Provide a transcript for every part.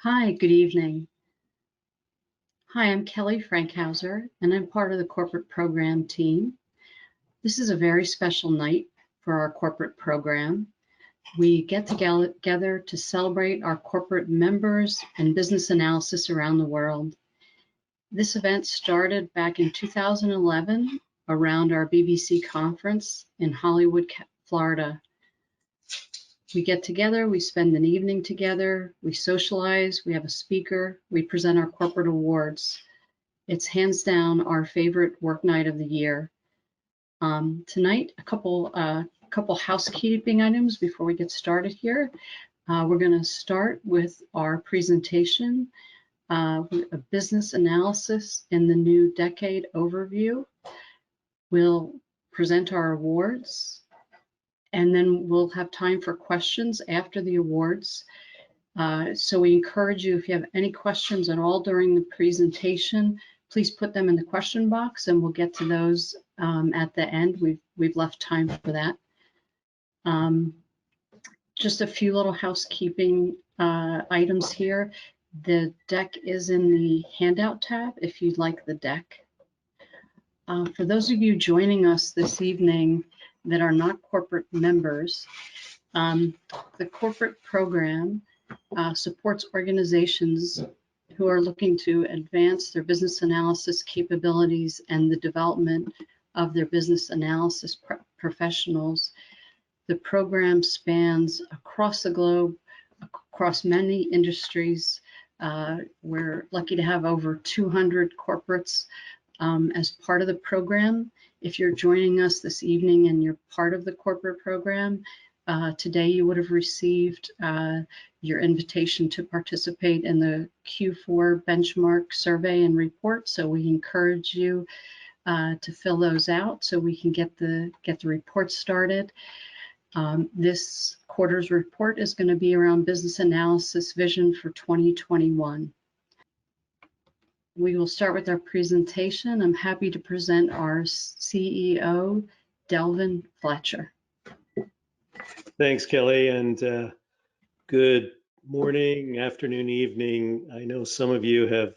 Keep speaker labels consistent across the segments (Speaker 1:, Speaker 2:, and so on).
Speaker 1: Hi, good evening. Hi, I'm Kelly Frankhauser, and I'm part of the corporate program team. This is a very special night for our corporate program. We get together to celebrate our corporate members and business analysis around the world. This event started back in 2011 around our BBC conference in Hollywood, Florida. We get together, we spend an evening together, we socialize, we have a speaker, we present our corporate awards. It's hands down our favorite work night of the year. Tonight, a couple housekeeping items before we get started here. We're going to start with our presentation, a business analysis in the new decade overview. We'll present our awards, and then we'll have time for questions after the awards. So we encourage you, if you have any questions at all during the presentation, please put them in the question box and we'll get to those at the end. We've left time for that. Just a few little housekeeping items here. The deck is in the handout tab if you'd like the deck. For those of you joining us this evening that are not corporate members, the corporate program supports organizations who are looking to advance their business analysis capabilities and the development of their business analysis professionals. The program spans across the globe, across many industries. We're lucky to have over 200 corporates as part of the program. If you're joining us this evening and you're part of the corporate program, today you would have received your invitation to participate in the Q4 benchmark survey and report. So we encourage you to fill those out so we can get the report started. This quarter's report is going to be around business analysis vision for 2021. We will start with our presentation. I'm happy to present our CEO, Delvin Fletcher.
Speaker 2: Thanks, Kelly, and good morning, afternoon, evening. I know some of you have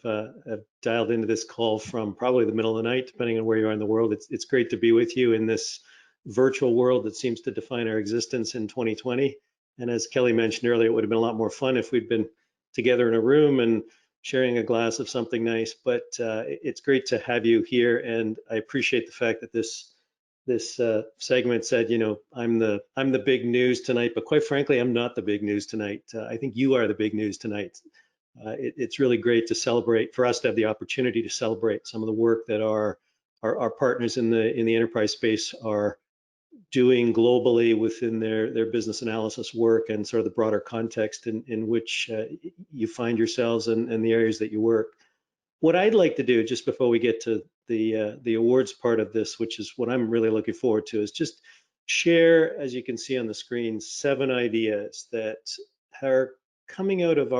Speaker 2: dialed into this call from probably the middle of the night, depending on where you are in the world. It's great to be with you in this virtual world that seems to define our existence in 2020. And as Kelly mentioned earlier, it would have been a lot more fun if we'd been together in a room and sharing a glass of something nice. But it's great to have you here, and I appreciate the fact that this segment said, you know, I'm the big news tonight, but quite frankly, I'm not the big news tonight. I think you are the big news tonight. It's really great to celebrate, for us to have the opportunity to celebrate some of the work that our partners in the enterprise space are doing globally within their business analysis work and sort of the broader context in which you find yourselves and the areas that you work. What I'd like to do, just before we get to the awards part of this, which is what I'm really looking forward to, is just share, as you can see on the screen, 7 ideas that are coming out of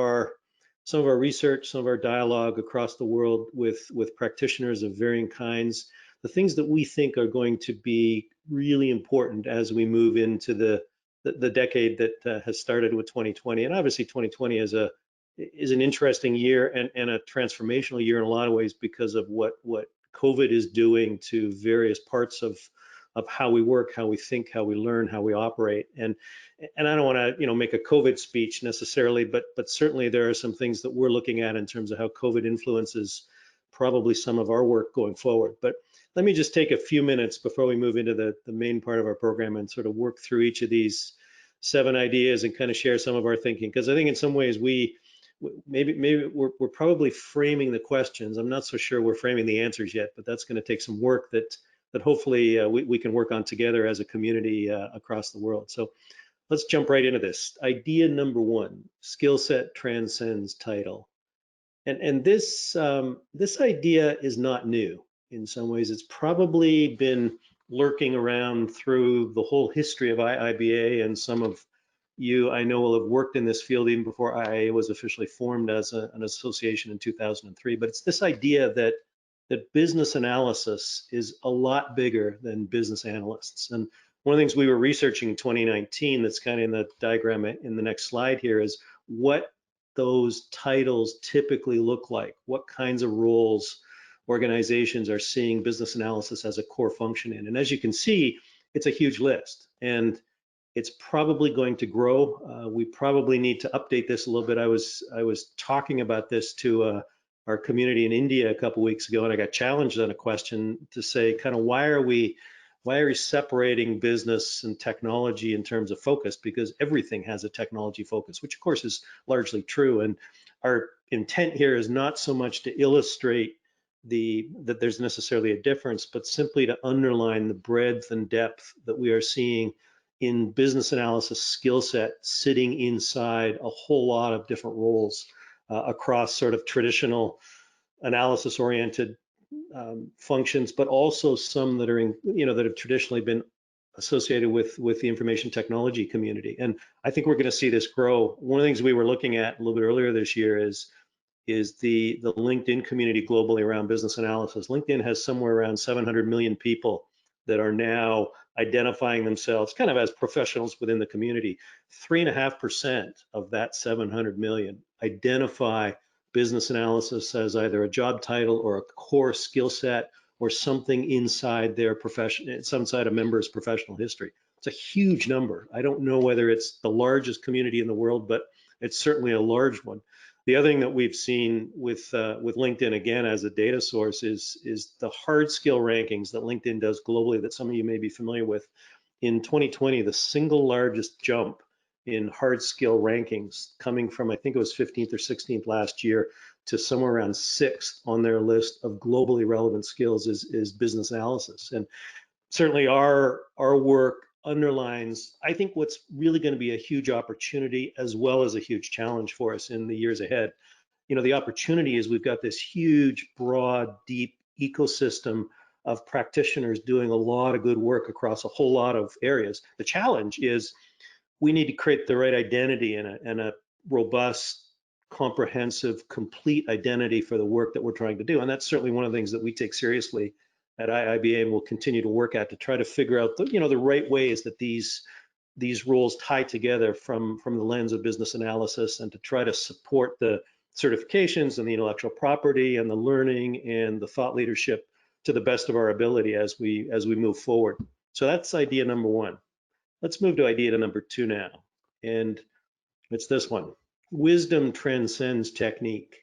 Speaker 2: some of our research, some of our dialogue across the world with practitioners of varying kinds, the things that we think are going to be really important as we move into the decade that has started with 2020. And obviously 2020 is an interesting year and a transformational year in a lot of ways because of what COVID is doing to various parts of how we work, how we think, how we learn, how we operate. And I don't want to make a COVID speech necessarily, but certainly there are some things that we're looking at in terms of how COVID influences probably some of our work going forward. But let me just take a few minutes before we move into the main part of our program and sort of work through each of these 7 ideas and kind of share some of our thinking, because I think in some ways maybe we're probably framing the questions. I'm not so sure we're framing the answers yet, but that's going to take some work that hopefully we can work on together as a community across the world. So let's jump right into this. Idea number 1, skill set transcends title. And this idea is not new. In some ways, it's probably been lurking around through the whole history of IIBA, and some of you, I know, will have worked in this field even before IIBA was officially formed as an association in 2003. But it's this idea that business analysis is a lot bigger than business analysts. And one of the things we were researching in 2019 that's kind of in the diagram in the next slide here is what those titles typically look like, what kinds of roles organizations are seeing business analysis as a core function in. And as you can see, it's a huge list, and it's probably going to grow. We probably need to update this a little bit. I was talking about this to our community in India a couple weeks ago, and I got challenged on a question to say, kind of, why are we separating business and technology in terms of focus? Because everything has a technology focus, which of course is largely true. And our intent here is not so much to illustrate that there's necessarily a difference, but simply to underline the breadth and depth that we are seeing in business analysis skill set sitting inside a whole lot of different roles across sort of traditional analysis oriented functions, but also some that are that have traditionally been associated with the information technology community. And I think we're going to see this grow. One of the things we were looking at a little bit earlier this year is the LinkedIn community globally around business analysis. LinkedIn has somewhere around 700 million people that are now identifying themselves kind of as professionals within the community. 3.5% of that 700 million identify business analysis as either a job title or a core skill set or something inside their profession, some side of members' professional history. It's a huge number. I don't know whether it's the largest community in the world, but it's certainly a large one. The other thing that we've seen with LinkedIn, again, as a data source is the hard skill rankings that LinkedIn does globally that some of you may be familiar with. In 2020, the single largest jump in hard skill rankings, coming from, I think it was 15th or 16th last year, to somewhere around 6th on their list of globally relevant skills is business analysis. And certainly our work underlines, I think, what's really going to be a huge opportunity as well as a huge challenge for us in the years ahead. The opportunity is we've got this huge, broad, deep ecosystem of practitioners doing a lot of good work across a whole lot of areas. The challenge is we need to create the right identity and a robust, comprehensive, complete identity for the work that we're trying to do. And that's certainly one of the things that we take seriously at IIBA and will continue to work at, to try to figure out the right ways that these roles tie together from the lens of business analysis, and to try to support the certifications and the intellectual property and the learning and the thought leadership to the best of our ability as we move forward. So that's idea number one. Let's move to idea number two now, and it's this one: wisdom transcends technique.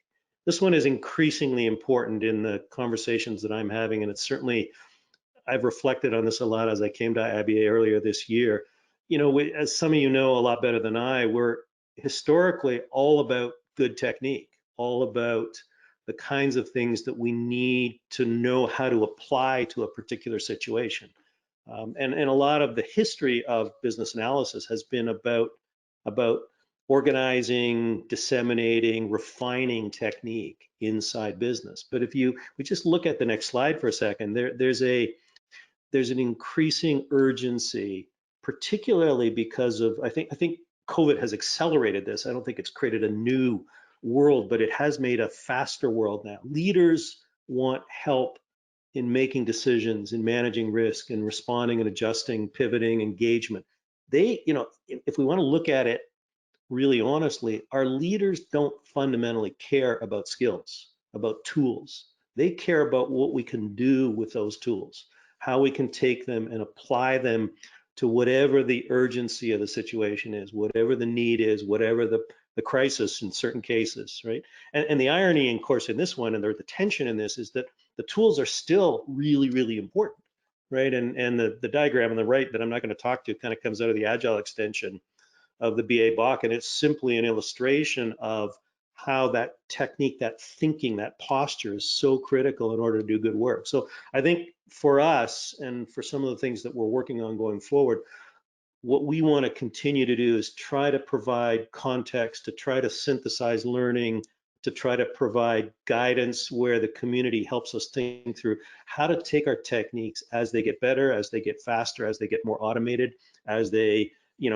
Speaker 2: This one is increasingly important in the conversations that I'm having, and it's certainly, I've reflected on this a lot as I came to IIBA earlier this year. As some of you know a lot better than I, we're historically all about good technique, all about the kinds of things that we need to know how to apply to a particular situation. And a lot of the history of business analysis has been about organizing, disseminating, refining technique inside business. But if we just look at the next slide for a second, there's an increasing urgency, particularly because of, I think COVID has accelerated this. I don't think it's created a new world, but it has made a faster world now. Leaders want help in making decisions, in managing risk, and responding and adjusting, pivoting, engagement. If we want to look at it really honestly, our leaders don't fundamentally care about skills, about tools. They care about what we can do with those tools, how we can take them and apply them to whatever the urgency of the situation is, whatever the need is, whatever the crisis in certain cases, right? And the irony, of course, in this one, and the tension in this, is that the tools are still really, really important, right? And the diagram on the right that I'm not going to talk to kind of comes out of the Agile extension of the BA Bach, and it's simply an illustration of how that technique, that thinking, that posture is so critical in order to do good work. So I think for us, and for some of the things that we're working on going forward, what we want to continue to do is try to provide context, to try to synthesize learning, to try to provide guidance where the community helps us think through how to take our techniques as they get better, as they get faster, as they get more automated, as they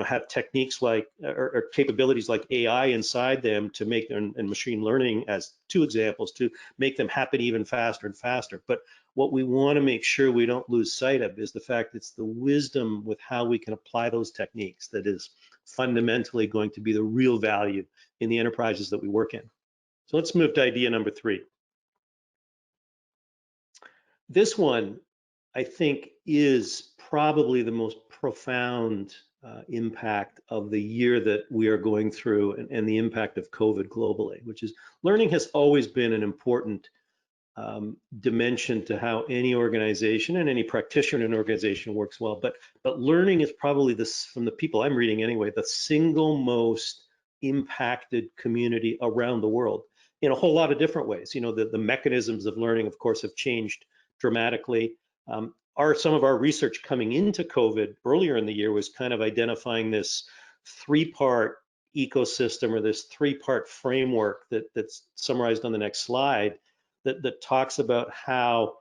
Speaker 2: have techniques like, or capabilities like AI inside them to make them, and machine learning as two examples, to make them happen even faster and faster. But what we want to make sure we don't lose sight of is the fact it's the wisdom with how we can apply those techniques that is fundamentally going to be the real value in the enterprises that we work in. So let's move to idea number 3. This one, I think, is probably the most profound impact of the year that we are going through, and the impact of COVID globally, which is learning has always been an important dimension to how any organization and any practitioner in an organization works well. But learning is probably this, from the people I'm reading anyway, the single most impacted community around the world in a whole lot of different ways. You know, the mechanisms of learning, of course, have changed dramatically. Some of our research coming into COVID earlier in the year was kind of identifying this 3-part ecosystem, or this 3-part framework that's summarized on the next slide, that talks about how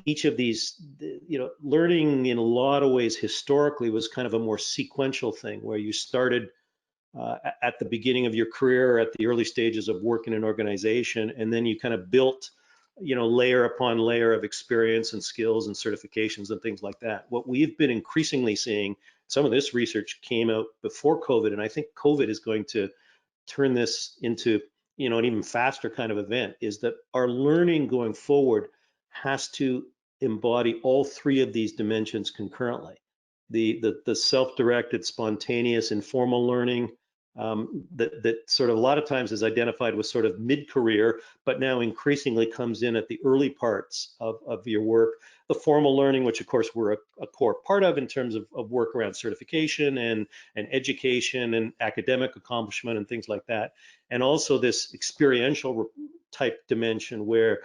Speaker 2: each of these, you know, learning in a lot of ways historically was kind of a more sequential thing, where you started at the beginning of your career, at the early stages of work in an organization, and then you kind of built, you know, layer upon layer of experience and skills and certifications and things like that. What we've been increasingly seeing, some of this research came out before COVID, and I think COVID is going to turn this into, you know, an even faster kind of event, is that our learning going forward has to embody all 3 of these dimensions concurrently. The self-directed, spontaneous, informal learning that sort of a lot of times is identified with sort of mid-career, but now increasingly comes in at the early parts of your work. The formal learning, which of course we're a core part of in terms of work around certification and education and academic accomplishment and things like that. And also this experiential type dimension where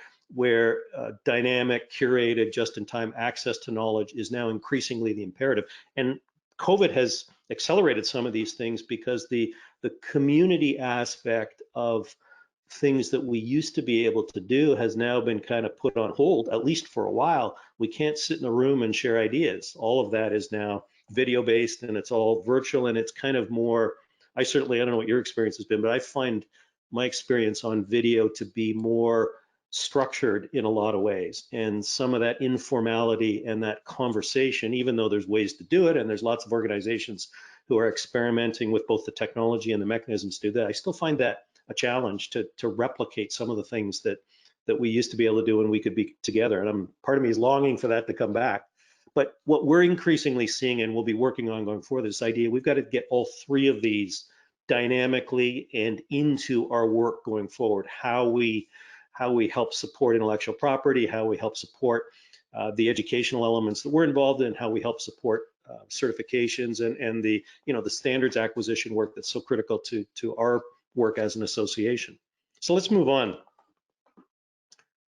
Speaker 2: dynamic, curated, just-in-time access to knowledge is now increasingly the imperative. And COVID has accelerated some of these things, because the community aspect of things that we used to be able to do has now been kind of put on hold, at least for a while. We can't sit in a room and share ideas. All of that is now video based, and it's all virtual, and it's kind of more, I don't know what your experience has been, but I find my experience on video to be more structured in a lot of ways, and some of that informality and that conversation, even though there's ways to do it, and there's lots of organizations who are experimenting with both the technology and the mechanisms to do that, I still find that a challenge to replicate some of the things that we used to be able to do when we could be together. And part of me is longing for that to come back. But what we're increasingly seeing, and we'll be working on going forward, this idea we've got to get all 3 of these dynamically and into our work going forward. How we help support intellectual property, how we help support the educational elements that we're involved in, how we help support certifications and the, you know, the standards acquisition work that's so critical to our work as an association. So let's move on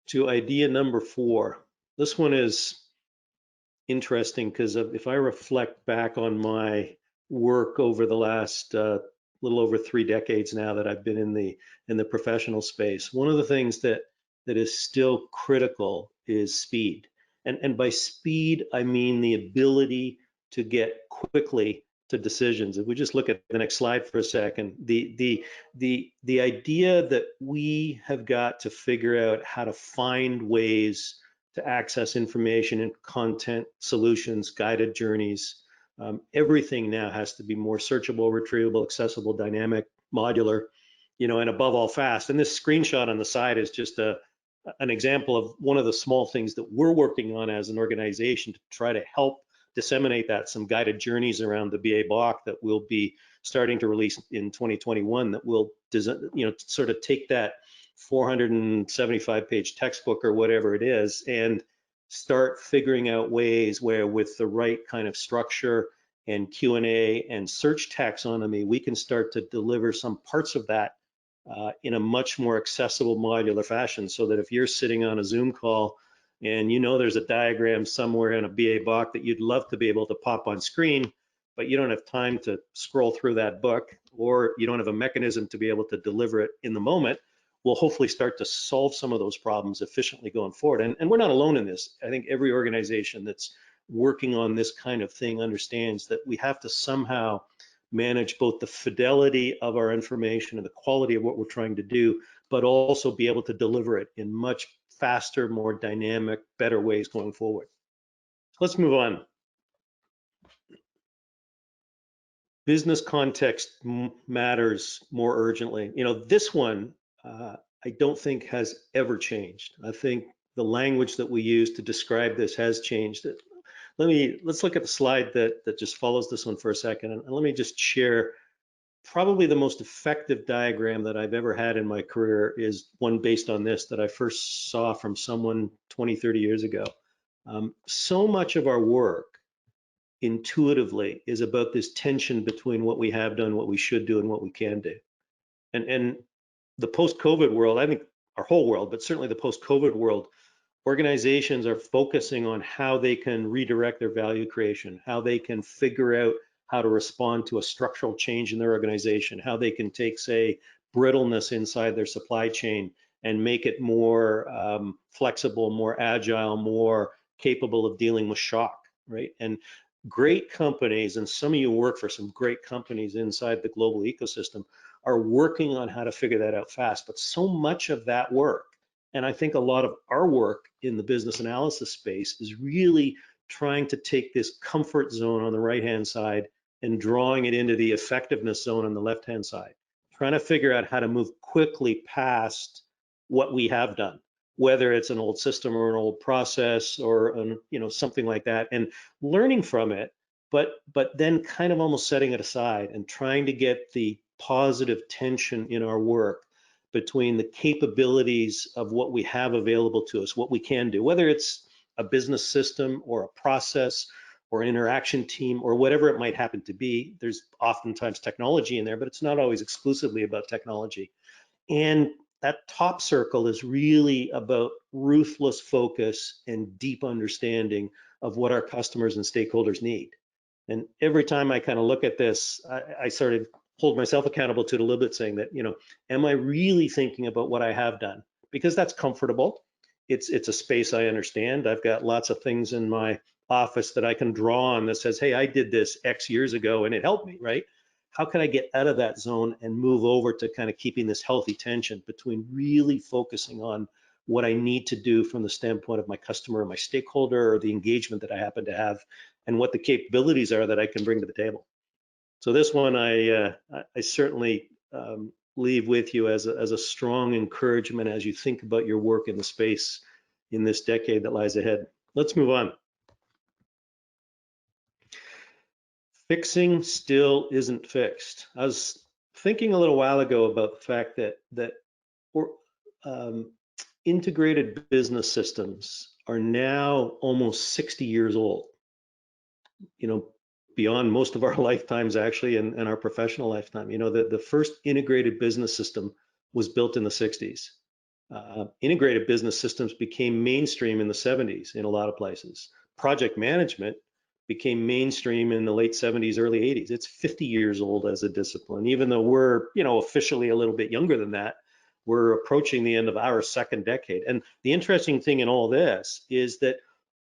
Speaker 2: to idea number 4. This one is interesting because if I reflect back on my work over the last little over 3 decades now that I've been in the professional space, one of the things that is still critical is speed. And by speed, I mean the ability to get quickly to decisions. If we just look at the next slide for a second, the idea that we have got to figure out how to find ways to access information and content, solutions, guided journeys. Everything now has to be more searchable, retrievable, accessible, dynamic, modular, you know, and above all fast. And this screenshot on the side is just an example of one of the small things that we're working on as an organization to try to help disseminate that, some guided journeys around the BA block that we'll be starting to release in 2021 that will, you know, sort of take that 475-page textbook or whatever it is and start figuring out ways where, with the right kind of structure and Q&A and search taxonomy, we can start to deliver some parts of that in a much more accessible modular fashion, so that if you're sitting on a Zoom call and you know there's a diagram somewhere in a BA book that you'd love to be able to pop on screen, but you don't have time to scroll through that book, or you don't have a mechanism to be able to deliver it in the moment, we'll hopefully start to solve some of those problems efficiently going forward. And we're not alone in this. I think every organization that's working on this kind of thing understands that we have to somehow manage both the fidelity of our information and the quality of what we're trying to do, but also be able to deliver it in much faster, more dynamic, better ways going forward. Let's move on. business context matters more urgently. This one I don't think has ever changed. I think the language that we use to describe this has changed. Let's look at the slide that just follows this one for a second, and let me just share. Probably the most effective diagram that I've ever had in my career is one based on this that I first saw from someone 20, 30 years ago. So much of our work intuitively is about this tension between what we have done, what we should do, and what we can do. And the post-COVID world, I think our whole world, but certainly the post-COVID world, organizations are focusing on how they can redirect their value creation, how they can figure out how to respond to a structural change in their organization, how they can take, say, brittleness inside their supply chain and make it more flexible, more agile, more capable of dealing with shock, right? And great companies, and some of you work for some great companies inside the global ecosystem, are working on how to figure that out fast. But so much of that work, and I think a lot of our work in the business analysis space, is really trying to take this comfort zone on the right-hand side and drawing it into the effectiveness zone on the left-hand side, trying to figure out how to move quickly past what we have done, whether it's an old system or an old process or something like that, and learning from it, but then kind of almost setting it aside and trying to get the positive tension in our work between the capabilities of what we have available to us, what we can do, whether it's a business system or a process or an interaction team or whatever it might happen to be. There's oftentimes technology in there, but it's not always exclusively about technology. And that top circle is really about ruthless focus and deep understanding of what our customers and stakeholders need. And every time I kind of look at this, I sort of hold myself accountable to it a little bit, saying that, am I really thinking about what I have done? Because that's comfortable. It's a space I understand. I've got lots of things in my office that I can draw on that says, hey, I did this X years ago and it helped me, right? How can I get out of that zone and move over to kind of keeping this healthy tension between really focusing on what I need to do from the standpoint of my customer or my stakeholder or the engagement that I happen to have, and what the capabilities are that I can bring to the table. So this one I certainly leave with you as a strong encouragement as you think about your work in the space in this decade that lies ahead. Let's move on. Fixing still isn't fixed. I was thinking a little while ago about the fact that integrated business systems are now almost 60 years old. Beyond most of our lifetimes actually, and our professional lifetime. The first integrated business system was built in the 60s. Integrated business systems became mainstream in the 70s in a lot of places. Project management became mainstream in the late 70s, early 80s. It's 50 years old as a discipline, even though we're, officially a little bit younger than that. We're approaching the end of our second decade. And the interesting thing in all this is that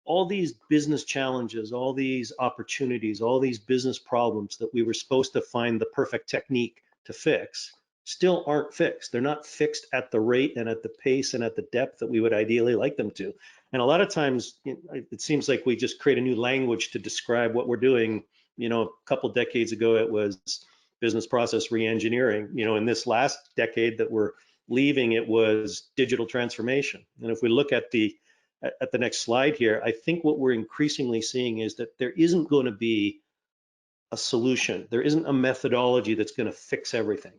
Speaker 2: all these business challenges, all these opportunities, all these business problems that we were supposed to find the perfect technique to fix still aren't fixed. They're not fixed at the rate and at the pace and at the depth that we would ideally like them to. And a lot of times it seems like we just create a new language to describe what we're doing. A couple decades ago, it was business process reengineering. In this last decade that we're leaving, it was digital transformation. And if we look at the next slide here, I think what we're increasingly seeing is that there isn't going to be a solution. There isn't a methodology that's going to fix everything.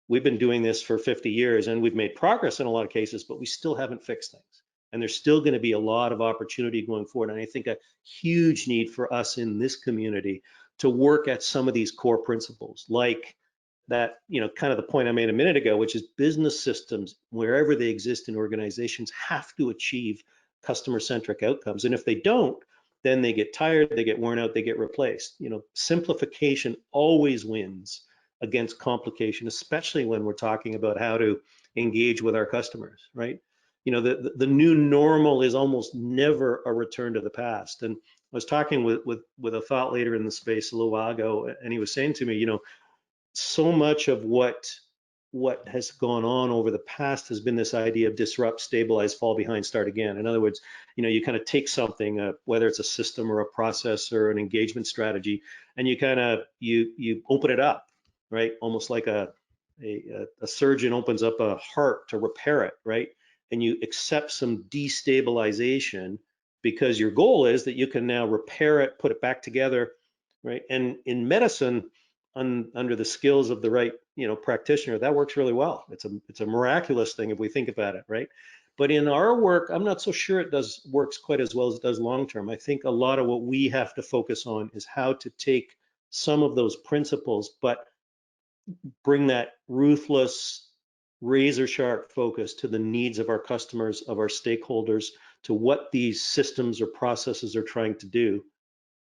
Speaker 2: We've been doing this for 50 years and we've made progress in a lot of cases, but we still haven't fixed things. And there's still going to be a lot of opportunity going forward. And I think a huge need for us in this community to work at some of these core principles, like that, kind of the point I made a minute ago, which is business systems, wherever they exist in organizations, have to achieve customer-centric outcomes. And if they don't, then they get tired, they get worn out, they get replaced. Simplification always wins against complication, especially when we're talking about how to engage with our customers, right? The new normal is almost never a return to the past. And I was talking with a thought leader in the space a little while ago, and he was saying to me, so much of what has gone on over the past has been this idea of disrupt, stabilize, fall behind, start again. In other words, you kind of take something, whether it's a system or a process or an engagement strategy, and you kind of you open it up, right? Almost like a surgeon opens up a heart to repair it, right? And you accept some destabilization because your goal is that you can now repair it, put it back together, right? And in medicine, under the skills of the right, practitioner, that works really well. It's a miraculous thing if we think about it, right? But in our work, I'm not so sure it works quite as well as it does long term. I think a lot of what we have to focus on is how to take some of those principles, but bring that ruthless, razor sharp focus to the needs of our customers, of our stakeholders, to what these systems or processes are trying to do,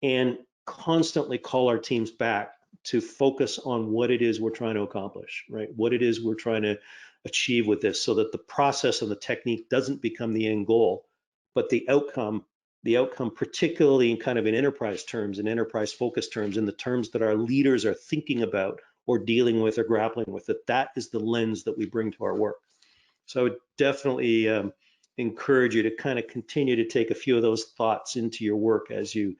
Speaker 2: and constantly call our teams back to focus on what it is we're trying to accomplish, right? What it is we're trying to achieve with this, so that the process and the technique doesn't become the end goal, but the outcome, particularly in kind of in enterprise terms, in enterprise focus terms, in the terms that our leaders are thinking about or dealing with or grappling with, that is the lens that we bring to our work. So I would definitely encourage you to kind of continue to take a few of those thoughts into your work as you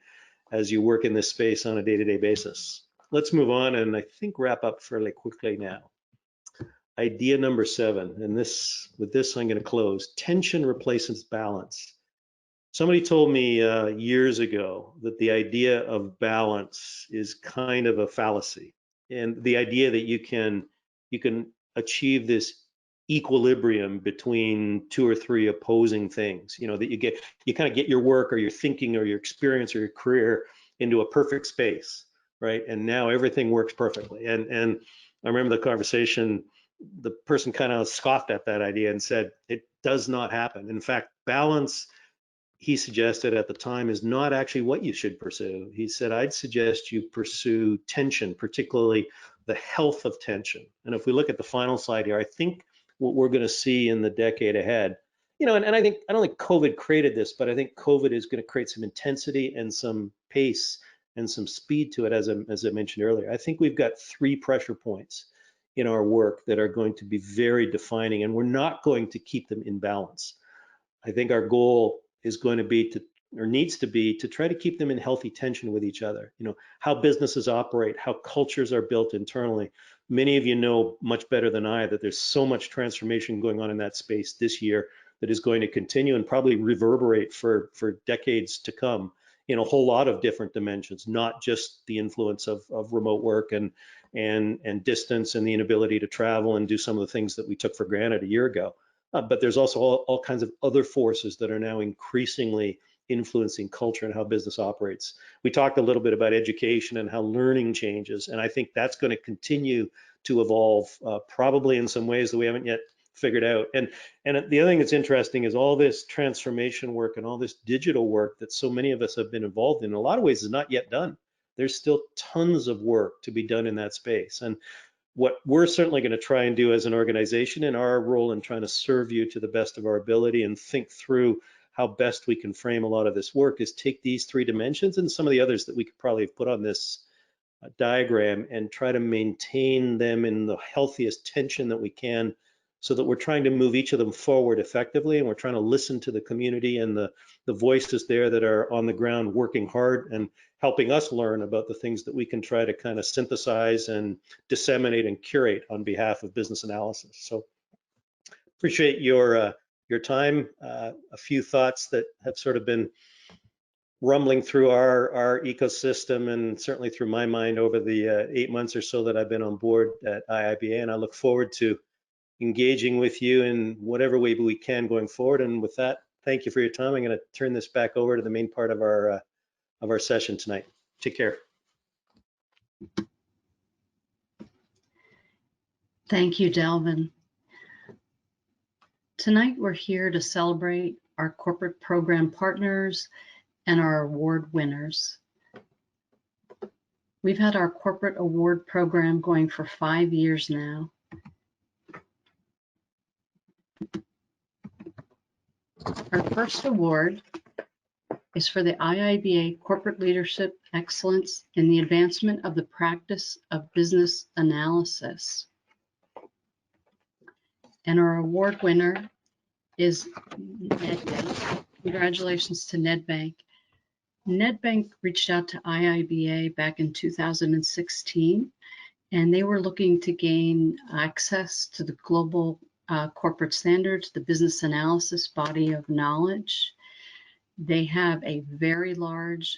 Speaker 2: work in this space on a day-to-day basis. Let's move on and I think wrap up fairly quickly now. Idea number 7, and with this I'm going to close. Tension replaces balance. Somebody told me years ago that the idea of balance is kind of a fallacy, and the idea that you can achieve this equilibrium between 2 or 3 opposing things, that you kind of get your work or your thinking or your experience or your career into a perfect space, right? And now everything works perfectly. And I remember the conversation, the person kind of scoffed at that idea and said, it does not happen. In fact, balance, he suggested at the time, is not actually what you should pursue. He said, I'd suggest you pursue tension, particularly the health of tension. And if we look at the final slide here, I think what we're going to see in the decade ahead, and I don't think COVID created this, but I think COVID is going to create some intensity and some pace and some speed to it, as I mentioned earlier. I think we've got 3 pressure points in our work that are going to be very defining, and we're not going to keep them in balance. I think our goal is going to be needs to be to try to keep them in healthy tension with each other. How businesses operate, how cultures are built internally. Many of you know much better than I that there's so much transformation going on in that space this year that is going to continue and probably reverberate for decades to come in a whole lot of different dimensions, not just the influence of remote work and distance and the inability to travel and do some of the things that we took for granted a year ago. But there's also all kinds of other forces that are now increasingly influencing culture and how business operates. We talked a little bit about education and how learning changes, and I think that's going to continue to evolve, probably in some ways that we haven't yet figured out. And the other thing that's interesting is all this transformation work and all this digital work that so many of us have been involved in a lot of ways is not yet done. There's still tons of work to be done in that space. And what we're certainly going to try and do as an organization, in our role in trying to serve you to the best of our ability and think through how best we can frame a lot of this work, is take these 3 dimensions and some of the others that we could probably have put on this diagram and try to maintain them in the healthiest tension that we can, so that we're trying to move each of them forward effectively, and we're trying to listen to the community and the voices there that are on the ground working hard and helping us learn about the things that we can try to kind of synthesize and disseminate and curate on behalf of business analysis. So appreciate your time. A few thoughts that have sort of been rumbling through our ecosystem and certainly through my mind over the 8 months or so that I've been on board at IIBA, and I look forward to engaging with you in whatever way we can going forward. And with that, thank you for your time. I'm going to turn this back over to the main part of our session tonight. Take care.
Speaker 1: Thank you, Delvin. Tonight, we're here to celebrate our corporate program partners and our award winners. We've had our corporate award program going for 5 years now. Our first award is for the IIBA Corporate Leadership Excellence in the Advancement of the Practice of Business Analysis. And our award winner is NedBank. Congratulations to NedBank. Nedbank reached out to IIBA back in 2016, and they were looking to gain access to the global corporate standards, the business analysis body of knowledge. They have a very large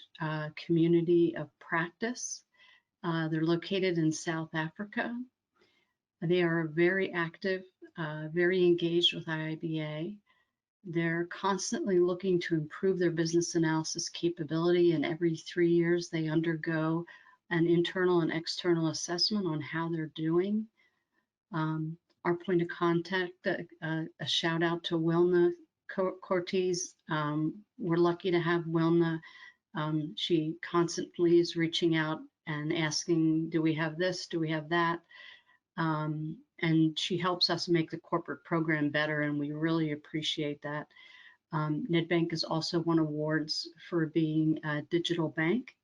Speaker 1: community of practice. They're located in South Africa. They are very active, very engaged with IIBA. They're constantly looking to improve their business analysis capability, and every 3 years they undergo an internal and external assessment on how they're doing. Our point of contact, a shout out to Wilna Cortez. We're lucky to have Wilna. She constantly is reaching out and asking, do we have this? Do we have that? And she helps us make the corporate program better, and we really appreciate that. Nedbank has also won awards for being a digital bank.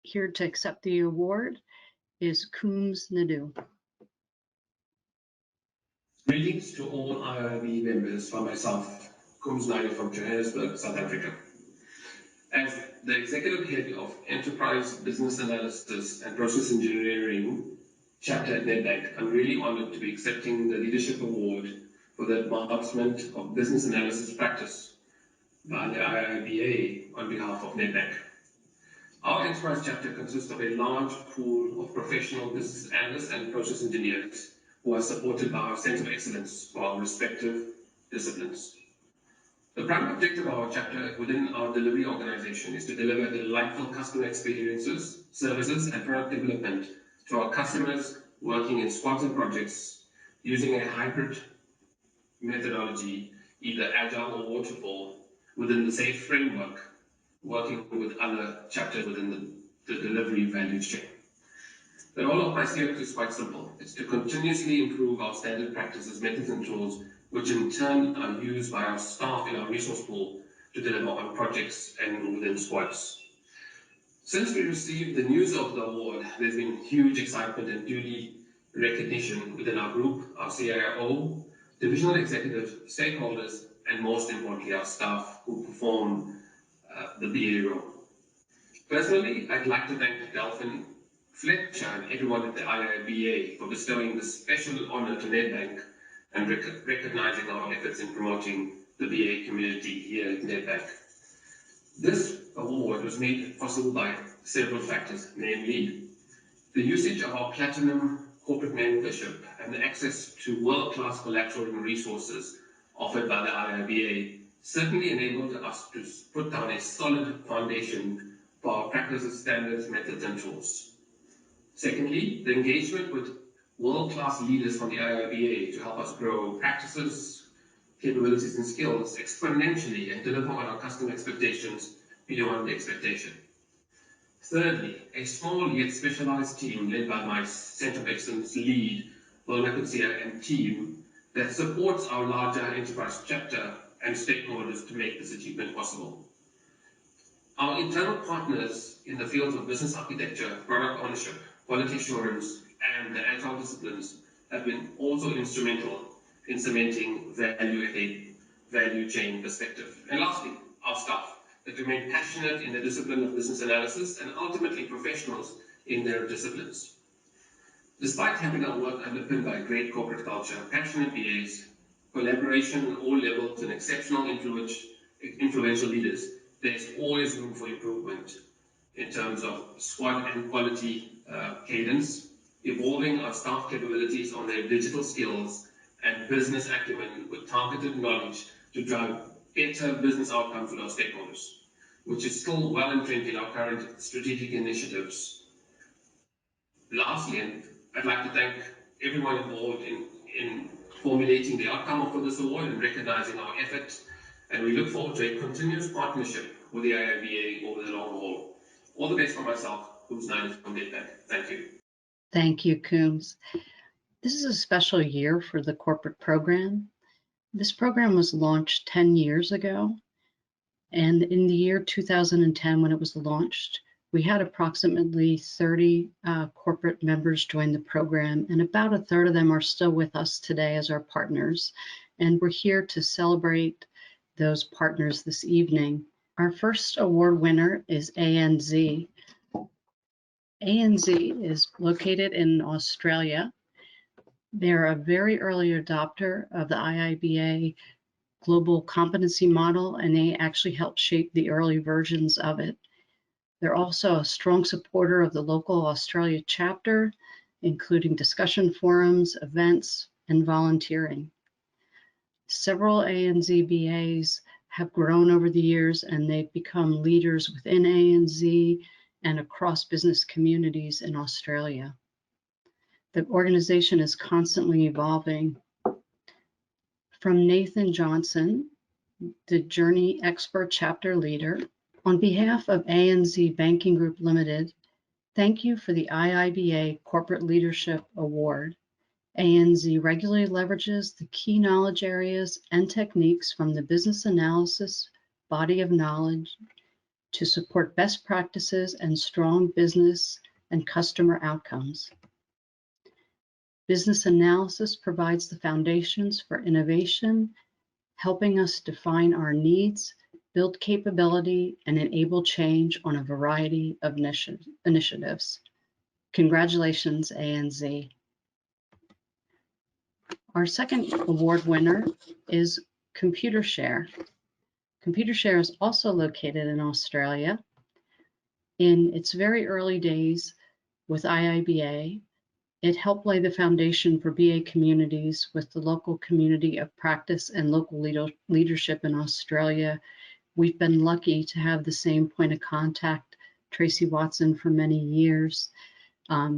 Speaker 1: Here to accept the award is Coombs Nadu.
Speaker 3: Greetings to all IIB members from myself, Coombs Nadu from Johannesburg, South Africa. As the Executive Head of Enterprise Business Analysis and Process Engineering Chapter at Nedbank, I'm really honored to be accepting the Leadership Award for the advancement of business analysis practice by the IIBA on behalf of Nedbank. Our enterprise chapter consists of a large pool of professional business analysts and process engineers who are supported by our Center of Excellence for our respective disciplines. The primary objective of our chapter within our delivery organization is to deliver delightful customer experiences, services, and product development to our customers working in squads and projects using a hybrid methodology, either agile or waterfall, within the SAFE framework, working with other chapters within the delivery value chain. The role of my CX is quite simple. It's to continuously improve our standard practices, methods, and tools, which in turn are used by our staff in our resource pool to deliver on projects and within squads. Since we received the news of the award, there's been huge excitement and duly recognition within our group, our CIO, divisional executives, stakeholders, and most importantly, our staff who perform the BA role. Personally, I'd like to thank Delphine Fletcher and everyone at the IIBA for bestowing this special honor to Nedbank and recognizing our efforts in promoting the BA community here at Nedbank. This award was made possible by several factors, namely the usage of our platinum corporate membership and the access to world-class collateral and resources offered by the IIBA certainly enabled us to put down a solid foundation for our practices, standards, methods, and tools. Secondly, the engagement with world-class leaders from the IIBA to help us grow practices, capabilities, and skills exponentially and deliver on our customer expectations beyond the expectation. Thirdly, a small yet specialized team led by my Center of Excellence lead, Wilna Kutsia, and team that supports our larger enterprise chapter and stakeholders to make this achievement possible. Our internal partners in the fields of business architecture, product ownership, quality assurance, and the agile disciplines have been also instrumental in cementing value at a value chain perspective. And lastly, our staff that remain passionate in the discipline of business analysis and ultimately professionals in their disciplines. Despite having our work underpinned by great corporate culture, passionate BAs, collaboration at all levels, and exceptional influential leaders, there's always room for improvement in terms of squad and quality cadence, evolving our staff capabilities on their digital skills and business acumen with targeted knowledge to drive better business outcomes with our stakeholders, which is still well entrenched in our current strategic initiatives. Lastly, and I'd like to thank everyone involved in formulating the outcome for this award and recognizing our efforts, and we look forward to a continuous partnership with the IIBA over the long haul. All the best for myself, Coombs Nadu from Nedbank. Thank you.
Speaker 1: Thank you, Coombs. This is a special year for the corporate program. This program was launched 10 years ago, and in the year 2010, when it was launched, we had approximately 30 corporate members join the program, and about a third of them are still with us today as our partners. And we're here to celebrate those partners this evening Our first award winner is ANZ. ANZ is located in Australia. They're a very early adopter of the IIBA Global Competency Model, and they actually helped shape the early versions of it. They're also a strong supporter of the local Australia chapter, including discussion forums, events, and volunteering. Several ANZ BAs have grown over the years, and they've become leaders within ANZ and across business communities in Australia. The organization is constantly evolving. From Nathan Johnson, the Journey Expert Chapter Leader, on behalf of ANZ Banking Group Limited, thank you for the IIBA Corporate Leadership Award. ANZ regularly leverages the key knowledge areas and techniques from the business analysis body of knowledge to support best practices and strong business and customer outcomes. Business analysis provides the foundations for innovation, helping us define our needs, build capability, and enable change on a variety of initiatives. Congratulations, ANZ. Our second award winner is Computershare. Computershare is also located in Australia. In its very early days with IIBA, it helped lay the foundation for BA communities with the local community of practice and local leadership in Australia. We've been lucky to have the same point of contact, Tracy Watson, for many years.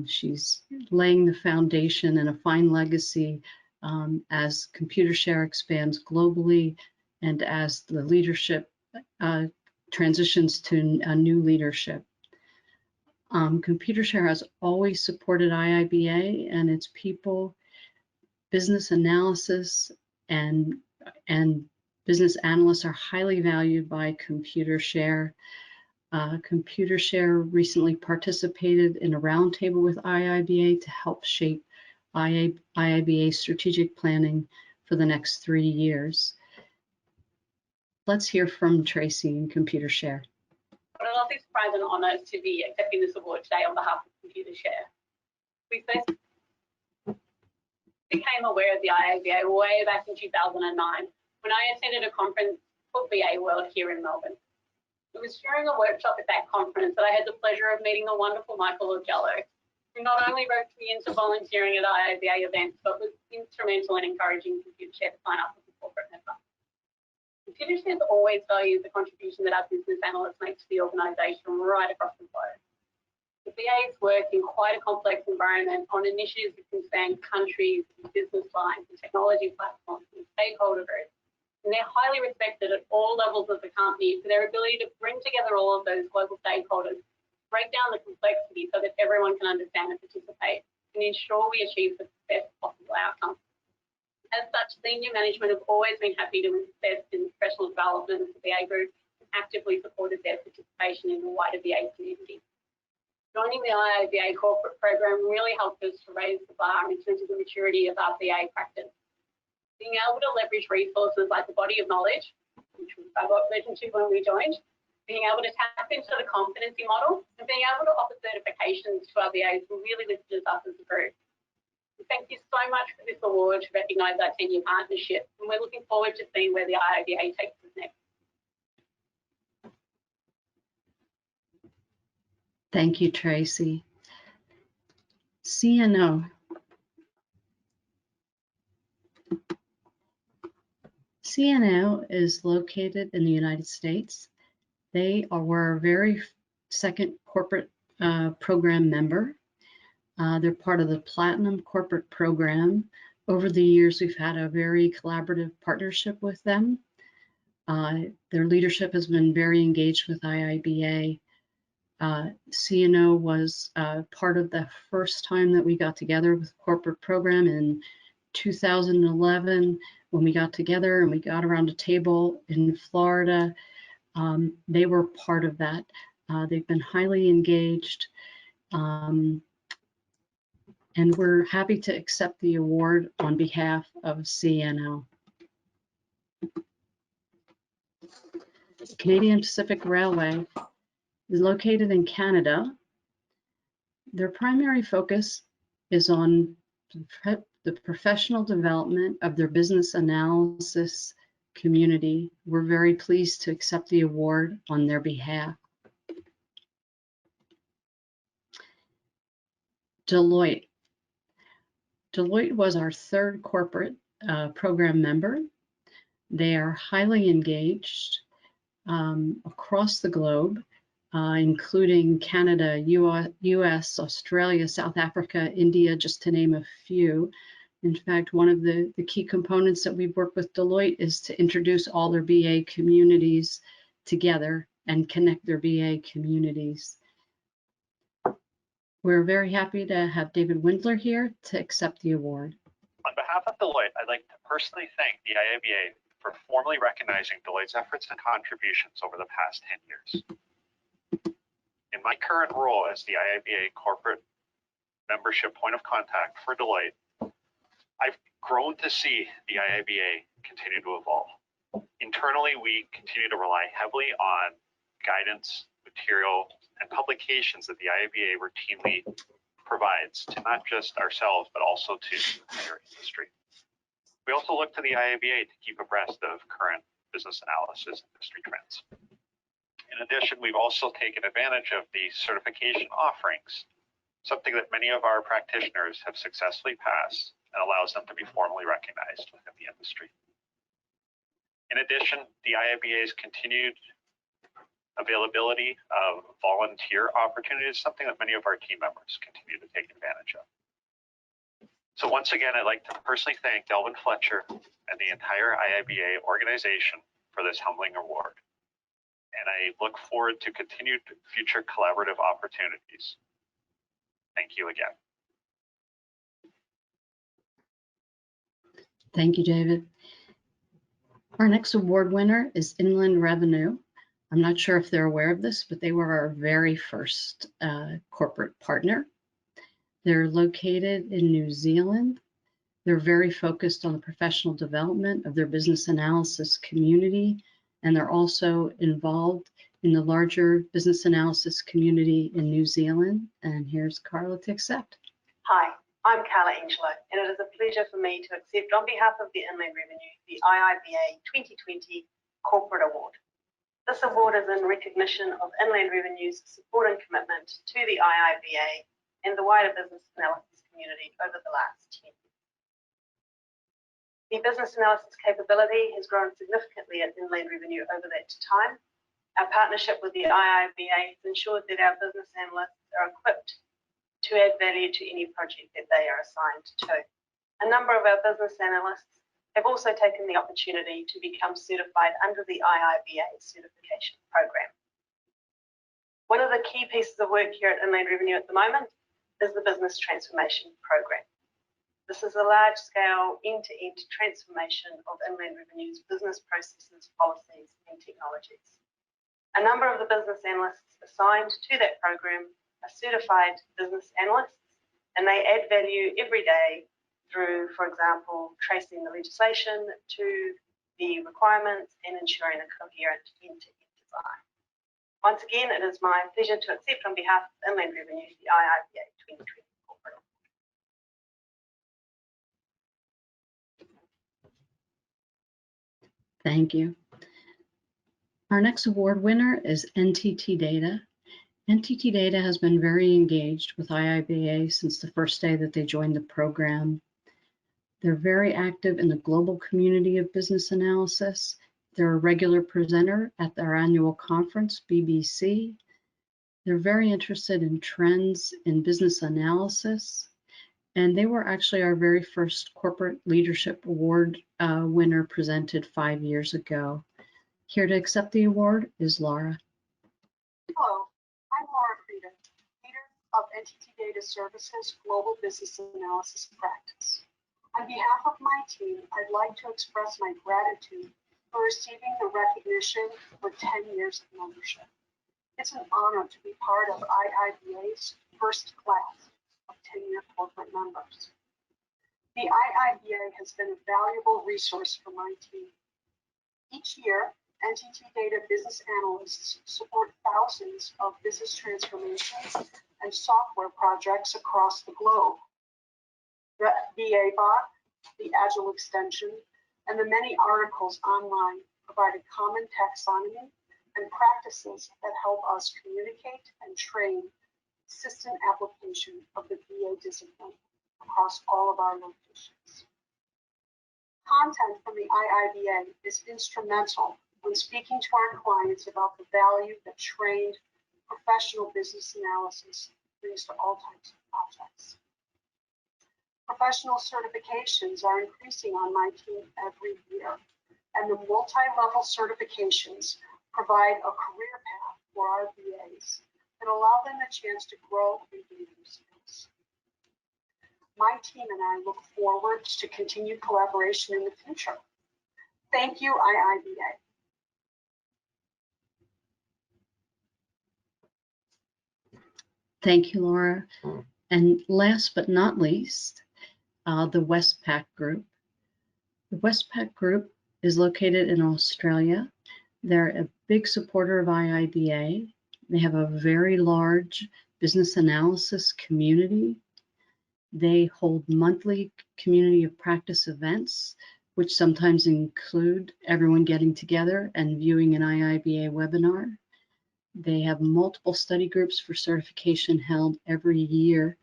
Speaker 1: She's laying the foundation and a fine legacy as Computershare expands globally and as the leadership transitions to a new leadership. Computershare has always supported IIBA and its people. Business analysis and business analysts are highly valued by Computershare. Computershare recently participated in a roundtable with IIBA to help shape IIBA strategic planning for the next 3 years. Let's hear from Tracy in Computershare.
Speaker 4: What a lovely surprise and honour to be accepting this award today on behalf of Computershare. We first became aware of the IIBA way back in 2009 when I attended a conference called BA World here in Melbourne. It was during a workshop at that conference that I had the pleasure of meeting the wonderful Michael Ogello, who not only roped me into volunteering at IIBA events, but was instrumental in encouraging Computershare to sign up as a corporate member. Computershare has always valued the contribution that our business analysts make to the organisation right across the globe. The BAs work in quite a complex environment on initiatives that concern countries, business lines, and technology platforms and stakeholder groups. And they're highly respected at all levels of the company for their ability to bring together all of those global stakeholders, break down the complexity so that everyone can understand and participate, and ensure we achieve the best possible outcome. As such, senior management have always been happy to invest in the professional development of the BA group and actively supported their participation in the wider BA community. Joining the IIBA Corporate Program really helped us to raise the bar in terms of the maturity of our BA practice. Being able to leverage resources like the body of knowledge, which I got mentioned to when we joined, being able to tap into the competency model, and being able to offer certifications to our BAs really lifted us up as a group. Thank you so much for this award to recognise our 10-year partnership, and we're looking forward to seeing where the IIBA takes us next.
Speaker 1: Thank you, Tracy. CNO. CNO is located in the United States. They were our very second corporate program member. They're part of the Platinum Corporate Program. Over the years, we've had a very collaborative partnership with them. Their leadership has been very engaged with IIBA. CNO was part of the first time that we got together with the corporate program in 2011 when we got together and we got around a table in Florida. They were part of that. They've been highly engaged. And we're happy to accept the award on behalf of CNO. Canadian Pacific Railway is located in Canada. Their primary focus is on the professional development of their business analysis community. We're very pleased to accept the award on their behalf. Deloitte. Deloitte was our third corporate program member. They are highly engaged across the globe, including Canada, US, Australia, South Africa, India, just to name a few. In fact, one of the key components that we work with Deloitte is to introduce all their BA communities together and connect their BA communities. We're very happy to have David Windler here to accept the award.
Speaker 5: On behalf of Deloitte, I'd like to personally thank the IIBA for formally recognizing Deloitte's efforts and contributions over the past 10 years. In my current role as the IIBA Corporate Membership Point of Contact for Deloitte, I've grown to see the IIBA continue to evolve. Internally, we continue to rely heavily on guidance, material, and publications that the IIBA routinely provides to not just ourselves, but also to the entire industry. We also look to the IIBA to keep abreast of current business analysis industry trends. In addition, we've also taken advantage of the certification offerings, something that many of our practitioners have successfully passed and allows them to be formally recognized within the industry. In addition, the IIBA's continued availability of volunteer opportunities is something that many of our team members continue to take advantage of. So once again, I'd like to personally thank Delvin Fletcher and the entire IIBA organization for this humbling award. And I look forward to continued future collaborative opportunities. Thank you again.
Speaker 1: Thank you, David. Our next award winner is Inland Revenue. I'm not sure if they're aware of this, but they were our very first corporate partner. They're located in New Zealand. They're very focused on the professional development of their business analysis community, and they're also involved in the larger business analysis community in New Zealand. And here's Carla to accept.
Speaker 6: Hi, I'm Carla Angelo, and it is a pleasure for me to accept on behalf of the Inland Revenue the IIBA 2020 Corporate Award. This award is in recognition of Inland Revenue's support and commitment to the IIBA and the wider business analysis community over the last 10 years. The business analysis capability has grown significantly at Inland Revenue over that time. Our partnership with the IIBA has ensured that our business analysts are equipped to add value to any project that they are assigned to. A number of our business analysts have also taken the opportunity to become certified under the IIBA certification program. One of the key pieces of work here at Inland Revenue at the moment is the Business Transformation Program. This is a large-scale, end-to-end transformation of Inland Revenue's business processes, policies, and technologies. A number of the business analysts assigned to that program are certified business analysts, and they add value every day through, for example, tracing the legislation to the requirements and ensuring a coherent end-to-end design. Once again, it is my pleasure to accept on behalf of Inland Revenue the IIBA 2020 Corporate Award.
Speaker 1: Thank you. Our next award winner is NTT Data. NTT Data has been very engaged with IIBA since the first day that they joined the program. They're very active in the global community of business analysis. They're a regular presenter at their annual conference, BBC. They're very interested in trends in business analysis. And they were actually our very first Corporate Leadership Award winner presented 5 years ago. Here to accept the award is Laura.
Speaker 7: Hello, I'm Laura Frieda, leader of NTT Data Services Global Business Analysis Practice. On behalf of my team, I'd like to express my gratitude for receiving the recognition for 10 years of membership. It's an honor to be part of IIBA's first class of 10-year corporate members. The IIBA has been a valuable resource for my team. Each year, NTT Data business analysts support thousands of business transformation and software projects across the globe. The IIBA, the Agile extension, and the many articles online provide a common taxonomy and practices that help us communicate and train consistent application of the BA discipline across all of our locations. Content from the IIBA is instrumental when speaking to our clients about the value that trained professional business analysis brings to all types of projects. Professional certifications are increasing on my team every year, and the multi-level certifications provide a career path for our BAs and allow them a chance to grow and gain new skills. My team and I look forward to continued collaboration in the future. Thank you, IIBA.
Speaker 1: Thank you, Laura. And last but not least, the WESTPAC group. The WESTPAC group is located in Australia. They're a big supporter of IIBA. They have a very large business analysis community. They hold monthly community of practice events, which sometimes include everyone getting together and viewing an IIBA webinar. They have multiple study groups for certification held every year.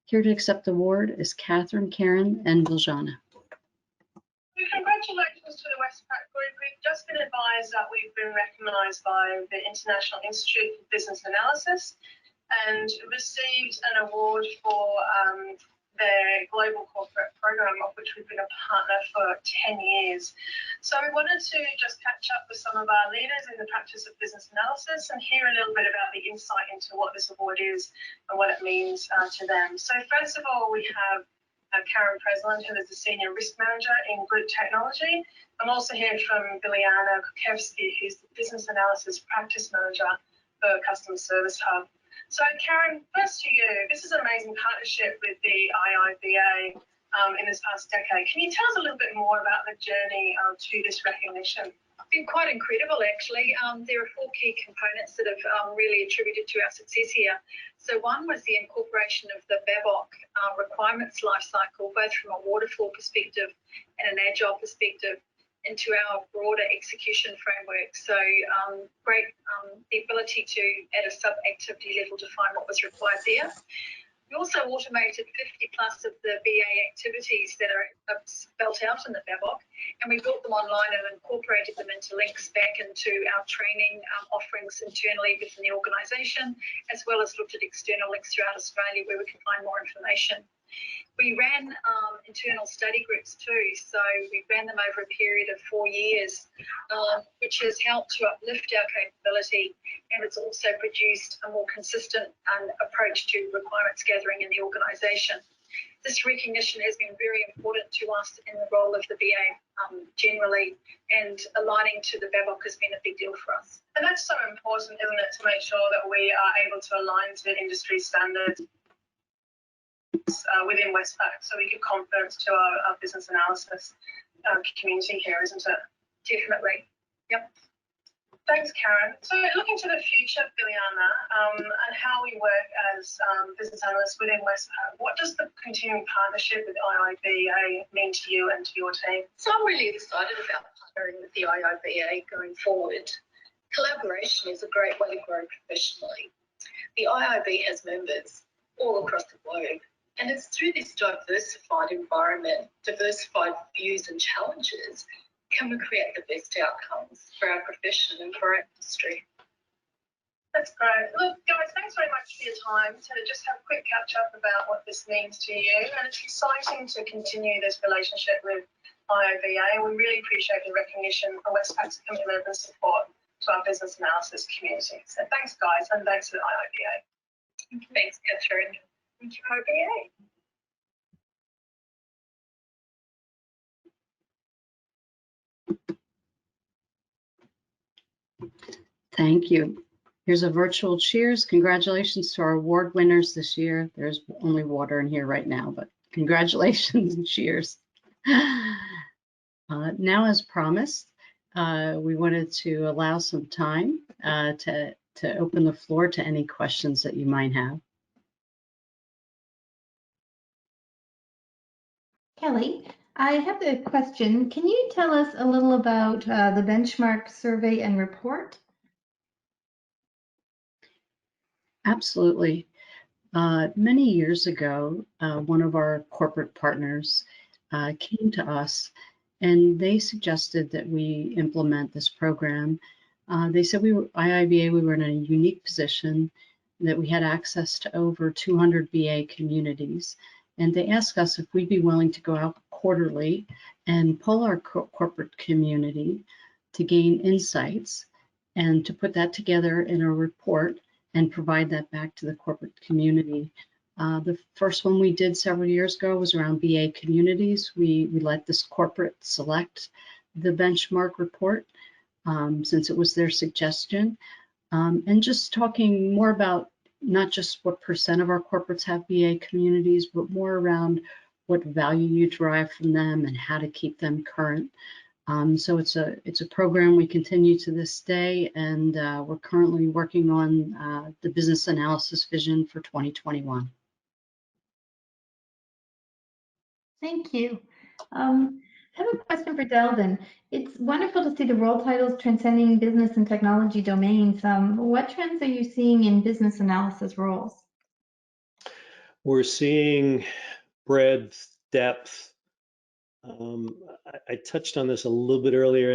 Speaker 1: Here to accept the award is Catherine, Karen, and Biljana.
Speaker 6: Congratulations to the WESTPAC group. We've just been advised that we've been recognised by the International Institute for Business Analysis and received an award for their Global Corporate Program, of which we've been a partner for 10 years. So we wanted to just catch up with some of our leaders in the practice of business analysis and hear a little bit about the insight into what this award is and what it means to them. So first of all, we have Karen Presland, who is the Senior Risk Manager in Group Technology. I'm also hearing from Biljana Kukevsky, who's the Business Analysis Practice Manager for Customer Service Hub. So Karen, first to you, this is an amazing partnership with the IIBA in this past decade. Can you tell us a little bit more about the journey to this recognition?
Speaker 8: It's been quite incredible, actually. There are 4 key components that have really attributed to our success here. So one was the incorporation of the BABOK requirements lifecycle, both from a waterfall perspective and an agile perspective, into our broader execution framework. So the ability to, at a sub-activity level, define what was required there. We also automated 50 plus of the BA activities that are spelt out in the BABOK, and we built them online and incorporated them into links back into our training offerings internally within the organisation, as well as looked at external links throughout Australia where we can find more information. We ran internal study groups too, so we ran them over a period of 4 years, which has helped to uplift our capability, and it's also produced a more consistent approach to requirements gathering in the organisation. This recognition has been very important to us in the role of the BA generally, and aligning to the BABOK has been a big deal for us.
Speaker 6: And that's so important, isn't it, to make sure that we are able to align to industry standards within WESTPAC, so we give confidence to our business analysis community here, isn't it?
Speaker 8: Definitely. Yep.
Speaker 6: Thanks, Karen. So looking to the future, Biljana, and how we work as business analysts within WESTPAC, what does the continuing partnership with IIBA mean to you and to your team?
Speaker 8: So I'm really excited about partnering with the IIBA going forward. Collaboration is a great way to grow professionally. The IIB has members all across the globe, and it's through this diversified environment, diversified views and challenges, can we create the best outcomes for our profession and for our industry.
Speaker 6: That's great. Look, guys, thanks very much for your time to just have a quick catch up about what this means to you. And it's exciting to continue this relationship with IIBA. We really appreciate the recognition of WESTPAC's commitment and support to our business analysis community. So thanks, guys, and thanks to the IIBA.
Speaker 8: Thanks, Catherine. Thank you, IIBA.
Speaker 1: Thank you. Here's a virtual cheers. Congratulations to our award winners this year. There's only water in here right now, but congratulations and cheers. Now, as promised, we wanted to allow some time to open the floor to any questions that you might have.
Speaker 9: Kelly, I have a question. Can you tell us a little about the benchmark survey and report?
Speaker 1: Absolutely. Many years ago, one of our corporate partners came to us and they suggested that we implement this program. They said IIBA, we were in a unique position that we had access to over 200 BA communities. And they asked us if we'd be willing to go out quarterly and poll our corporate community to gain insights and to put that together in a report and provide that back to the corporate community. The first one we did several years ago was around BA communities. We let this corporate select the benchmark report since it was their suggestion. And just talking more about not just what % of our corporates have BA communities, but more around what value you derive from them and how to keep them current. So it's a program we continue to this day, and we're currently working on the business analysis vision for 2021.
Speaker 9: Thank you. I have a question for Delvin. It's wonderful to see the role titles transcending business and technology domains. What trends are you seeing in business analysis roles?
Speaker 2: We're seeing breadth, depth. I touched on this a little bit earlier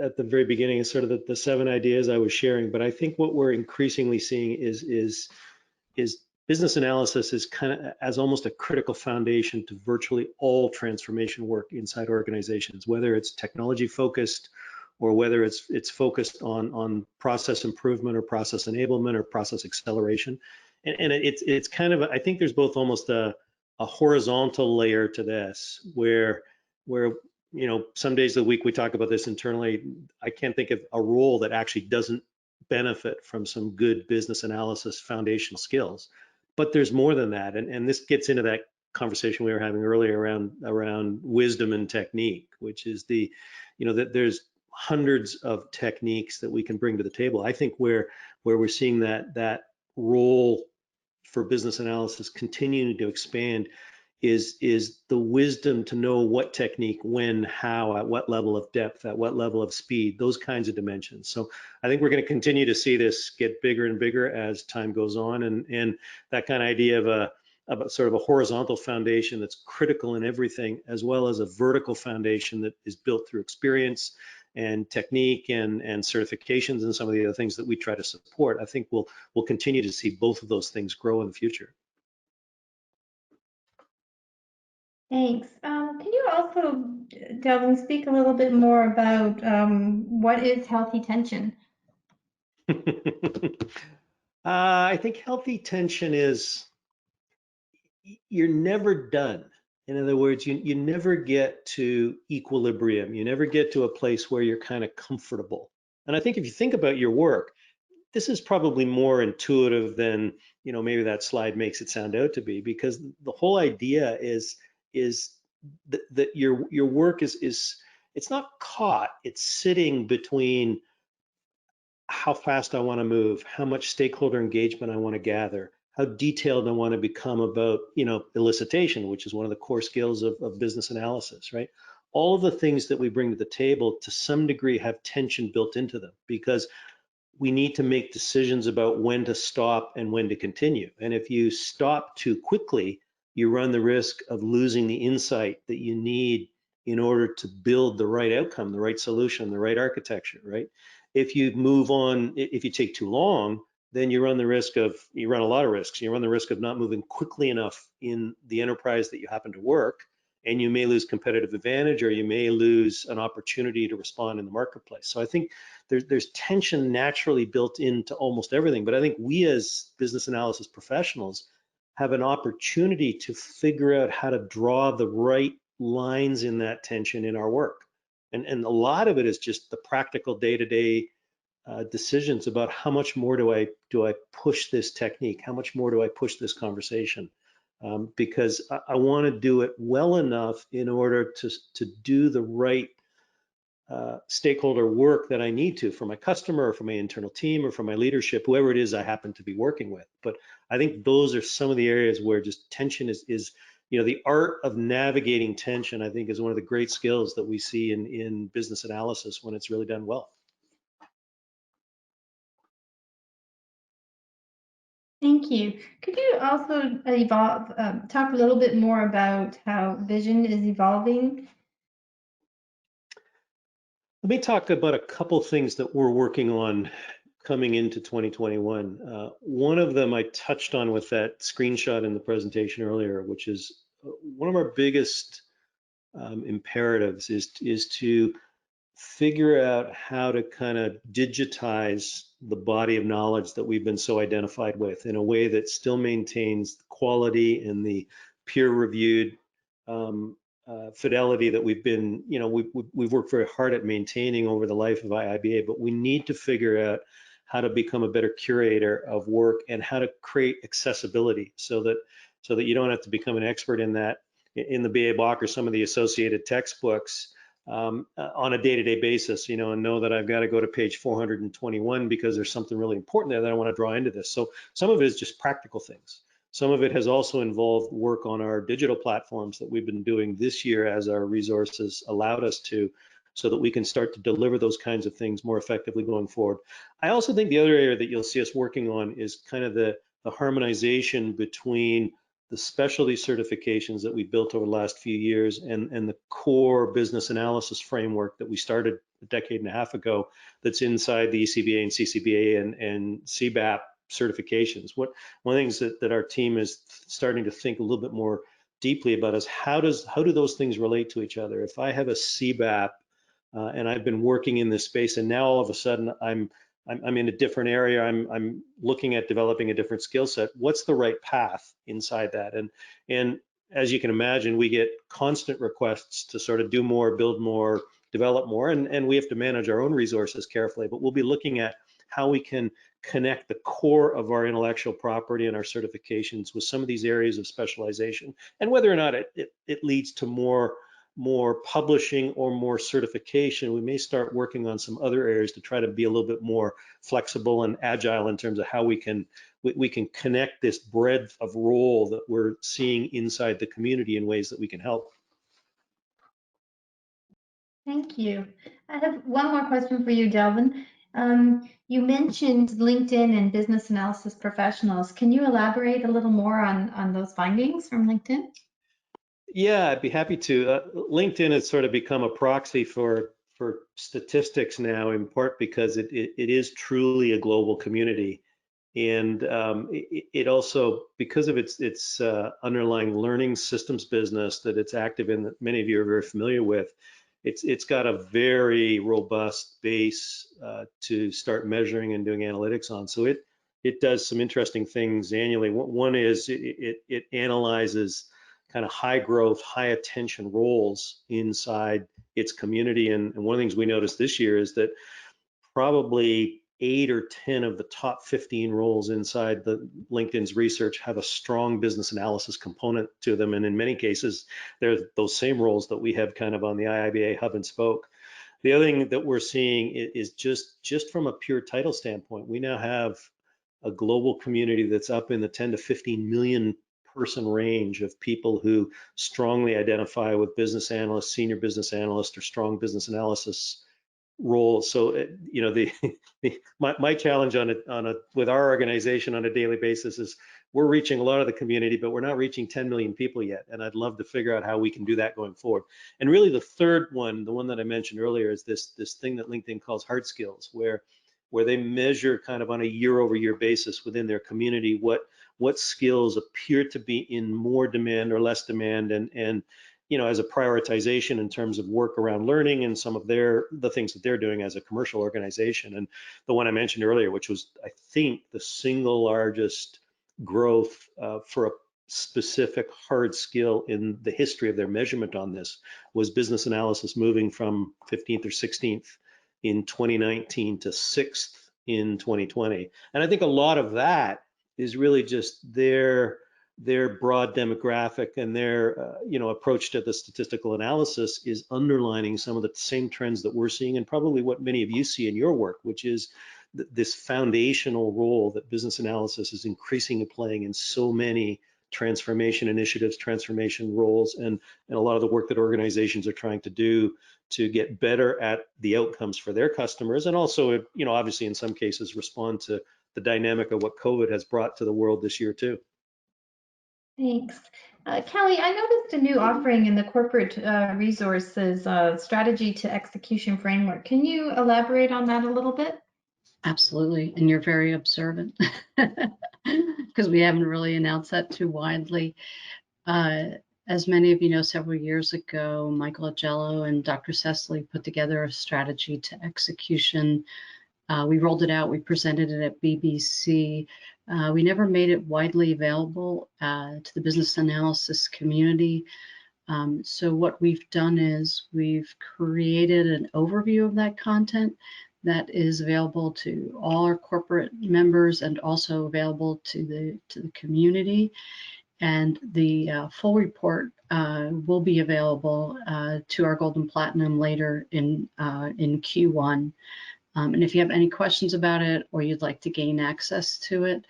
Speaker 2: at the very beginning, sort of the 7 ideas I was sharing, but I think what we're increasingly seeing is business analysis is kind of as almost a critical foundation to virtually all transformation work inside organizations, whether it's technology focused or whether it's focused on process improvement or process enablement or process acceleration. And it's kind of, I think there's both almost a horizontal layer to this where some days of the week we talk about this internally. I can't think of a role that actually doesn't benefit from some good business analysis foundational skills. But there's more than that, and this gets into that conversation we were having earlier around wisdom and technique, which is that there's hundreds of techniques that we can bring to the table. I think where we're seeing that role for business analysis continuing to expand is the wisdom to know what technique, when, how, at what level of depth, at what level of speed, those kinds of dimensions. So I think we're going to continue to see this get bigger and bigger as time goes on, and that kind of idea of a sort of a horizontal foundation that's critical in everything, as well as a vertical foundation that is built through experience and technique and certifications and some of the other things that we try to support. I think we'll continue to see both of those things grow in the future.
Speaker 9: Thanks. Can you also, Delvin, speak a little bit more about what is healthy tension?
Speaker 2: I think healthy tension is you're never done. In other words, you never get to equilibrium. You never get to a place where you're kind of comfortable. And I think if you think about your work, this is probably more intuitive than maybe that slide makes it sound out to be, because the whole idea is that your work is it's not caught, it's sitting between how fast I want to move, how much stakeholder engagement I want to gather, how detailed I want to become about elicitation, which is one of the core skills of business analysis, right? All of the things that we bring to the table to some degree have tension built into them, because we need to make decisions about when to stop and when to continue. And if you stop too quickly, you run the risk of losing the insight that you need in order to build the right outcome, the right solution, the right architecture, right? If you move on, if you take too long, then you run a lot of risks. You run the risk of not moving quickly enough in the enterprise that you happen to work, and you may lose competitive advantage, or you may lose an opportunity to respond in the marketplace. So I think there's tension naturally built into almost everything, but I think we as business analysis professionals have an opportunity to figure out how to draw the right lines in that tension in our work. And a lot of it is just the practical day-to-day decisions about how much more do I push this technique? How much more do I push this conversation? Because I want to do it well enough in order to do the right stakeholder work that I need to for my customer or for my internal team or for my leadership, whoever it is I happen to be working with. But I think those are some of the areas where just tension is the art of navigating tension, I think, is one of the great skills that we see in business analysis when it's really done well.
Speaker 9: Thank you. Could you also talk a little bit more about how vision is evolving?
Speaker 2: Let me talk about a couple things that we're working on coming into 2021. One of them I touched on with that screenshot in the presentation earlier, which is one of our biggest imperatives is to figure out how to kind of digitize the body of knowledge that we've been so identified with in a way that still maintains the quality and the peer-reviewed fidelity that we've been, we've worked very hard at maintaining over the life of IIBA, but we need to figure out how to become a better curator of work and how to create accessibility so that you don't have to become an expert in that in the BA Bach or some of the associated textbooks on a day-to-day basis, and know that I've got to go to page 421 because there's something really important there that I want to draw into this. So some of it is just practical things. Some of it has also involved work on our digital platforms that we've been doing this year as our resources allowed us to, so that we can start to deliver those kinds of things more effectively going forward. I also think the other area that you'll see us working on is kind of the harmonization between the specialty certifications that we built over the last few years and the core business analysis framework that we started a decade and a half ago that's inside the ECBA and CCBA and CBAP certifications. One of the things that our team is starting to think a little bit more deeply about is how do those things relate to each other? If I have a CBAP and I've been working in this space and now all of a sudden I'm in a different area, I'm looking at developing a different skill set, what's the right path inside that? And as you can imagine, we get constant requests to sort of do more, build more, develop more, and we have to manage our own resources carefully, but we'll be looking at how we can connect the core of our intellectual property and our certifications with some of these areas of specialization, and whether or not it leads to more publishing or more certification, we may start working on some other areas to try to be a little bit more flexible and agile in terms of how we can connect this breadth of role that we're seeing inside the community in ways that we can help.
Speaker 9: Thank you. I have one more question for you, Delvin. You mentioned LinkedIn and business analysis professionals. Can you elaborate a little more on those findings from LinkedIn?
Speaker 2: Yeah, I'd be happy to. LinkedIn has sort of become a proxy for statistics now, in part because it is truly a global community, and it also, because of its underlying learning systems business that it's active in, that many of you are very familiar with, it's got a very robust base to start measuring and doing analytics on. So it does some interesting things annually. One is it analyzes kind of high growth, high attention roles inside its community. And one of the things we noticed this year is that probably 8 or 10 of the top 15 roles inside the LinkedIn's research have a strong business analysis component to them. And in many cases, they're those same roles that we have kind of on the IIBA hub and spoke. The other thing that we're seeing is just from a pure title standpoint, we now have a global community that's up in the 10 to 15 million person range of people who strongly identify with business analyst, senior business analyst, or strong business analysis roles. So, my challenge with our organization on a daily basis is we're reaching a lot of the community, but we're not reaching 10 million people yet. And I'd love to figure out how we can do that going forward. And really, the third one, the one that I mentioned earlier, is this thing that LinkedIn calls hard skills, where they measure kind of on a year-over-year basis within their community what skills appear to be in more demand or less demand, and as a prioritization in terms of work around learning and some of the things that they're doing as a commercial organization. And the one I mentioned earlier, which was, I think, the single largest growth for a specific hard skill in the history of their measurement on this, was business analysis moving from 15th or 16th in 2019 to 6th in 2020. And I think a lot of that is really just their their broad demographic and their approach to the statistical analysis is underlining some of the same trends that we're seeing, and probably what many of you see in your work, which is this foundational role that business analysis is increasingly playing in so many transformation initiatives, transformation roles, and a lot of the work that organizations are trying to do to get better at the outcomes for their customers, and also, obviously in some cases respond to the dynamic of what COVID has brought to the world this year too.
Speaker 9: Thanks. Kelly, I noticed a new offering in the corporate resources strategy to execution framework. Can you elaborate on that a little bit?
Speaker 1: Absolutely, and you're very observant because we haven't really announced that too widely. As many of you know, several years ago, Michael Agello and Dr. Cecily put together a strategy to execution. We rolled it out, we presented it at BBC. We never made it widely available to the business analysis community. So what we've done is we've created an overview of that content that is available to all our corporate members and also available to the community. And the full report will be available to our Gold and Platinum later in Q1. And if you have any questions about it or you'd like to gain access to it,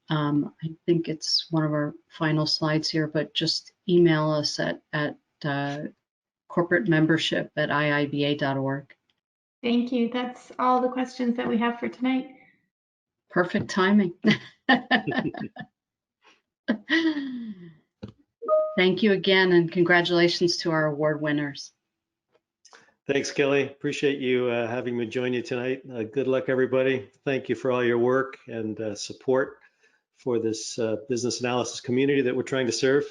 Speaker 1: I think it's one of our final slides here, but just email us at corporatemembership@iiba.org.
Speaker 9: Thank you. That's all the questions that we have for tonight.
Speaker 1: Perfect timing. Thank you again, and congratulations to our award winners.
Speaker 2: Thanks, Kelly. Appreciate you having me join you tonight. Good luck, everybody. Thank you for all your work and support for this business analysis community that we're trying to serve.